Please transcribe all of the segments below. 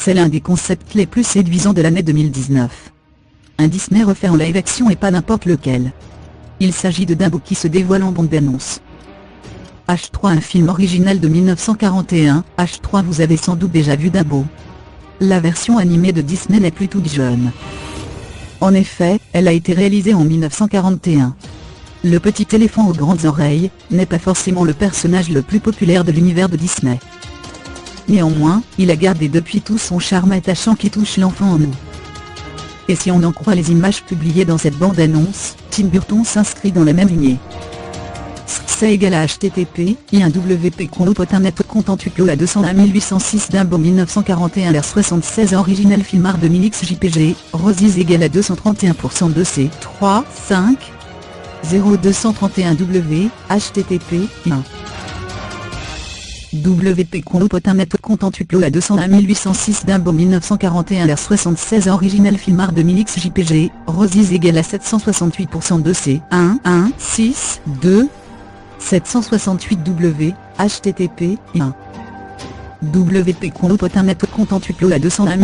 c'est l'un des concepts les plus séduisants de l'année 2019. Un Disney refait en live action et pas n'importe lequel. Il s'agit de Dumbo qui se dévoile en bande-annonce. H3, un film original de 1941. H3, vous avez sans doute déjà vu Dumbo. La version animée de Disney n'est plus toute jeune. En effet, elle a été réalisée en 1941. Le petit éléphant aux grandes oreilles n'est pas forcément le personnage le plus populaire de l'univers de Disney. Néanmoins, il a gardé depuis tout son charme attachant qui touche l'enfant en nous. Et si on en croit les images publiées dans cette bande-annonce, Tim Burton s'inscrit dans la même lignée. C'est égal à http://wp content.net/content.tuclo à 201 Dumbo 1941 R76 original film art de Milix JPG, Rosies égale à 231% de C 3 5 0231 W http://wp content.net/content.tuclo à 201 Dumbo 1941 R76 original film art de Milix JPG, Rosies égale à 768% de C 1 1 6 2 768 W http://wp content.net/content.tuclo à 201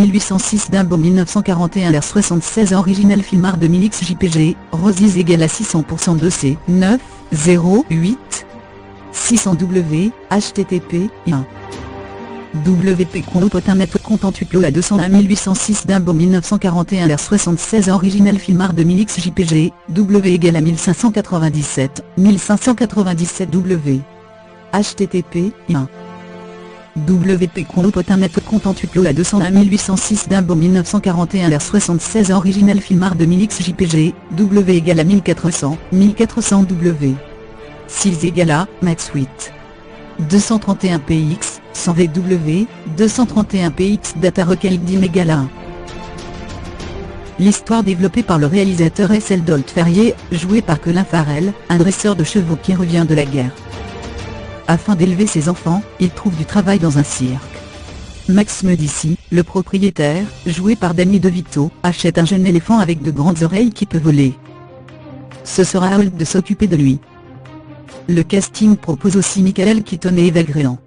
Dumbo 1941 R76 original film art de Milix JPG, Rosies égale à 600% de C 9 0 8 600 W http://wp content.net/content.tuclo à 201 Dumbo 1941 R76 original film art de Milix JPG, W égale à 1597 W http://wp content.net/content.tuclo à 201 Dumbo 1941 R76 original film art de Milix JPG, W égale à 1400 W 6 égale à max 8 231 px 100 VW 231 px data recueil dim égale à 1. L'histoire développée par le réalisateur S. L. Dolt Ferrier, joué par Colin Farrell, un dresseur de chevaux qui revient de la guerre. Afin d'élever ses enfants, il trouve du travail dans un cirque. Max Medici, le propriétaire, joué par Danny DeVito, achète un jeune éléphant avec de grandes oreilles qui peut voler. Ce sera à Holt de s'occuper de lui. Le casting propose aussi Michael Keaton et Eva Grant.